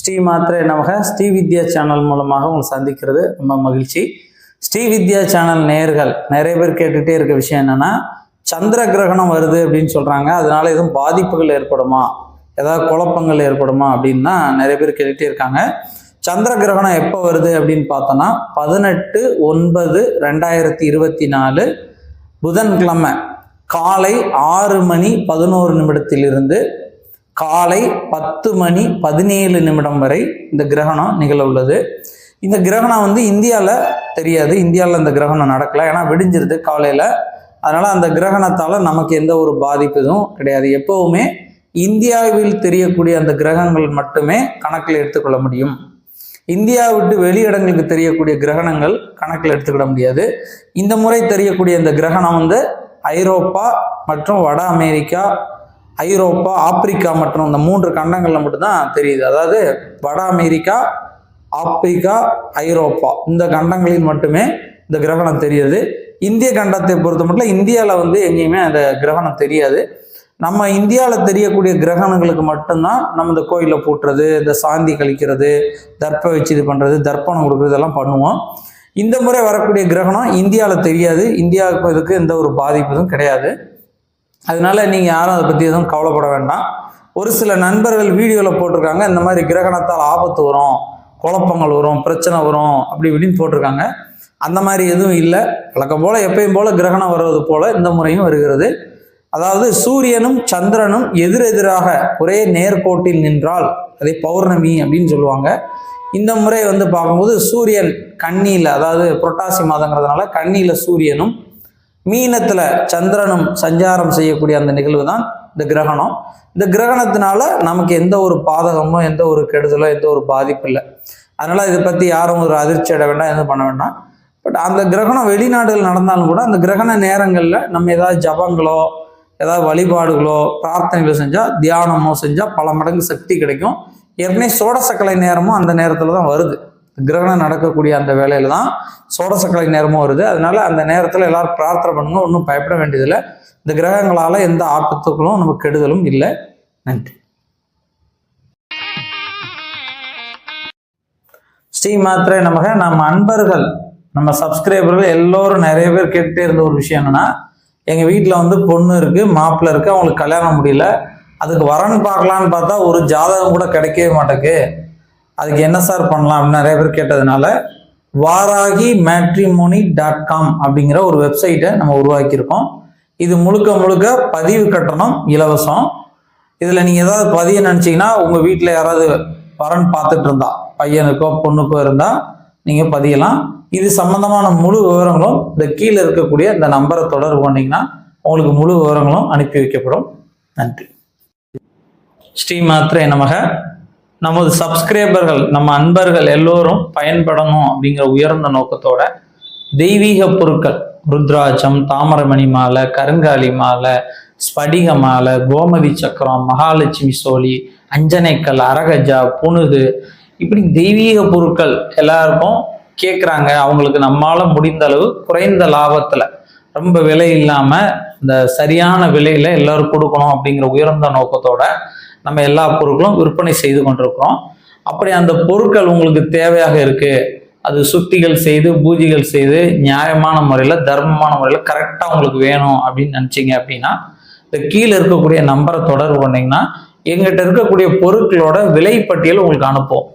ஸ்ரீமாத்ரே நமக ஸ்ரீவித்யா சேனல் மூலமாக உங்களை சந்திக்கிறது ரொம்ப மகிழ்ச்சி. ஸ்ரீவித்யா சேனல் நேயர்கள் நிறைய பேர் கேட்டுகிட்டே இருக்க விஷயம் என்னன்னா, சந்திர கிரகணம் வருது அப்படின்னு சொல்றாங்க, அதனால எதுவும் பாதிப்புகள் ஏற்படுமா, ஏதாவது குழப்பங்கள் ஏற்படுமா அப்படின்னா நிறைய பேர் கேட்டுகிட்டே இருக்காங்க. சந்திர கிரகணம் எப்போ வருது அப்படின்னு பார்த்தோன்னா 18/9/2024 புதன்கிழமை காலை 6:11 காலை 10:17 வரை இந்த கிரகணம் நிகழ உள்ளது. இந்த கிரகணம் இந்தியாவில் தெரியாது, இந்தியாவில் இந்த கிரகணம் நடக்கல, ஏன்னா விடிஞ்சிருது காலையில். அதனால் அந்த கிரகணத்தால் நமக்கு எந்த ஒரு பாதிப்பும் கிடையாது. எப்போவுமே இந்தியாவில் தெரியக்கூடிய அந்த கிரகங்கள் மட்டுமே கணக்கில் எடுத்துக்கொள்ள முடியும். இந்தியா விட்டு வெளியிடங்களுக்கு தெரியக்கூடிய கிரகணங்கள் கணக்கில் எடுத்துக்கிட முடியாது. இந்த முறை தெரியக்கூடிய இந்த கிரகணம் ஐரோப்பா மற்றும் வட அமெரிக்கா, ஐரோப்பா, ஆப்பிரிக்கா மற்றும் இந்த 3 கண்டங்களில் மட்டும்தான் தெரியுது. அதாவது வட அமெரிக்கா, ஆப்பிரிக்கா, ஐரோப்பா இந்த கண்டங்களில் மட்டுமே இந்த கிரகணம் தெரியுது. இந்திய கண்டத்தை பொறுத்த மட்டும் இந்தியாவில் எங்கேயுமே அந்த கிரகணம் தெரியாது. நம்ம இந்தியாவில் தெரியக்கூடிய கிரகணங்களுக்கு மட்டும்தான் நம்ம இந்த கோயிலில் பூட்டுறது, இந்த சாந்தி கழிக்கிறது, தர்ப்ப வச்சு இது பண்ணுறது, தர்ப்பணம் கொடுக்குறது இதெல்லாம் பண்ணுவோம். இந்த முறை வரக்கூடிய கிரகணம் இந்தியாவில் தெரியாது. இந்தியாவுக்கு இதுக்கு எந்த ஒரு பாதிப்பும் கிடையாது. அதனால நீங்கள் யாரும் அதை பற்றி எதுவும் கவலைப்பட வேண்டாம். ஒரு சில நண்பர்கள் வீடியோவில் போட்டிருக்காங்க, இந்த மாதிரி கிரகணத்தால் ஆபத்து வரும், குழப்பங்கள் வரும், பிரச்சனை வரும் அப்படி இப்படின்னு போட்டிருக்காங்க. அந்த மாதிரி எதுவும் இல்லை. வழக்கம் போல் எப்பயும் போல் கிரகணம் வருவது போல் இந்த முறையும் வருகிறது. அதாவது சூரியனும் சந்திரனும் எதிரெதிராக ஒரே நேர்கோட்டில் நின்றால் அதை பௌர்ணமி அப்படின்னு சொல்லுவாங்க. இந்த முறை பார்க்கும்போது சூரியன் கன்னியில், அதாவது புரட்டாசி மாதங்கிறதுனால கன்னியில் சூரியனும் மீனத்தில் சந்திரனும் சஞ்சாரம் செய்யக்கூடிய அந்த நிகழ்வு தான் இந்த கிரகணம். இந்த கிரகணத்தினால நமக்கு எந்த ஒரு பாதகமோ, எந்த ஒரு கெடுதலோ, எந்த ஒரு பாதிப்பு இல்லை. அதனால் இதை பற்றி யாரும் ஒரு அதிர்ச்சி அடைய வேண்டாம், எதுவும் பண்ண வேண்டாம். பட் அந்த கிரகணம் வெளிநாடுகள் நடந்தாலும் கூட அந்த கிரகண நேரங்களில் நம்ம ஏதாவது ஜபங்களோ, ஏதாவது வழிபாடுகளோ, பிரார்த்தனைகளோ செஞ்சால், தியானமோ செஞ்சால் பல மடங்கு சக்தி கிடைக்கும். ஏற்கனவே சோடசக்கலை நேரமும் அந்த நேரத்தில் தான் வருது. கிரகணம் நடக்கக்கூடிய அந்த வேலையில தான் சோடசக்கலை நேரமும் வருது. அதனால அந்த நேரத்தில் எல்லாரும் பிரார்த்தனை பண்ணுங்க, ஒன்றும் பயப்பட வேண்டியதில்லை. இந்த கிரகங்களால் எந்த ஆபத்துக்களும் நமக்கு கெடுதலும் இல்லை. நன்றி. ஸ்ரீமாத்ரே நமக. நம்ம அன்பர்கள், நம்ம சப்ஸ்கிரைபர்கள் எல்லோரும் நிறைய பேர் கேட்டுட்டே இருந்த ஒரு விஷயம் என்னன்னா, எங்கள் வீட்டில் பொண்ணு இருக்குது, மாப்பிள்ளை இருக்குது, அவங்களுக்கு கல்யாணம் முடியல, அதுக்கு வரன் பார்க்கலான்னு பார்த்தா ஒரு ஜாதகம் கூட கிடைக்கவே மாட்டேக்கு, அதுக்கு என்ன சார் பண்ணலாம் அப்படின்னு நிறைய பேர் கேட்டதுனால varagi-matrimony.com அப்படிங்கிற ஒரு வெப்சைட்டை நம்ம உருவாக்கியிருக்கோம். இது முழுக்க முழுக்க பதிவு கட்டணம் இலவசம். இதில் நீங்கள் ஏதாவது பதிய நினச்சிங்கன்னா, உங்கள் வீட்டில் யாராவது வரன் பார்த்துட்டு இருந்தா, பையனுக்கோ பொண்ணுக்கோ இருந்தால் நீங்கள் பதியலாம். இது சம்பந்தமான முழு விவரங்களும் இந்த கீழே இருக்கக்கூடிய இந்த நம்பரை தொடர்பு பண்ணிங்கன்னா உங்களுக்கு முழு விவரங்களும் அனுப்பி வைக்கப்படும். நன்றி. ஸ்ரீமாத்ரே நமக. நமது சப்ஸ்கிரைபர்கள், நம்ம அன்பர்கள் எல்லோரும் பயன்படணும் அப்படிங்கிற உயர்ந்த நோக்கத்தோட தெய்வீக பொருட்கள், ருத்ராட்சம், தாமரமணி மாலை, கருங்காலி மாலை, ஸ்படிக மாலை, கோமதி சக்கரம், மகாலட்சுமி சோழி, அஞ்சனைக்கல், அரகஜா, புனுகு, இப்படி தெய்வீக பொருட்கள் எல்லாருக்கும் கேட்குறாங்க. அவங்களுக்கு நம்மால முடிந்த அளவு குறைந்த லாபத்தில், ரொம்ப விலை இல்லாமல் இந்த சரியான விலையில் எல்லாரும் கொடுக்கணும் அப்படிங்கிற உயர்ந்த நோக்கத்தோட நம்ம எல்லா பொருட்களும் விற்பனை செய்து கொண்டிருக்கிறோம். அப்படி அந்த பொருட்கள் உங்களுக்கு தேவையாக இருக்கு, அது சுத்திகள் செய்து பூஜைகள் செய்து நியாயமான முறையில், தர்மமான முறையில் கரெக்டாக உங்களுக்கு வேணும் அப்படின்னு நினச்சிங்க அப்படின்னா, இந்த கீழே இருக்கக்கூடிய நம்பரை தொடர்பு பண்ணிங்கன்னா எங்கிட்ட இருக்கக்கூடிய பொருட்களோட விலைப்பட்டியல் உங்களுக்கு அனுப்புவோம்.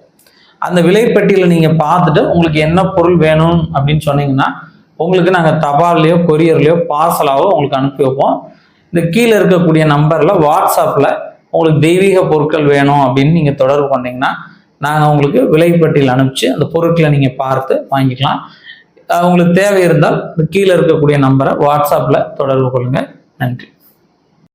அந்த விலைப்பட்டியலை நீங்கள் பார்த்துட்டு உங்களுக்கு என்ன பொருள் வேணும் அப்படின்னு சொன்னீங்கன்னா உங்களுக்கு நாங்கள் தபால்லையோ கொரியர்லையோ பார்சலாவோ உங்களுக்கு அனுப்பி வைப்போம். இந்த கீழே இருக்கக்கூடிய நம்பரில் வாட்ஸ்அப்பில் உங்களுக்கு தெய்வீக பொருட்கள் வேணும் அப்படின்னு நீங்கள் தொடர்பு பண்ணிங்கன்னா நாங்கள் உங்களுக்கு விலைப்பட்டியல் அனுப்பிச்சு அந்த பொருட்களை நீங்கள் பார்த்து வாங்கிக்கலாம். உங்களுக்கு தேவை இருந்தால் கீழே இருக்கக்கூடிய நம்பரை வாட்ஸ்அப்பில் தொடர்பு கொள்ளுங்கள். நன்றி.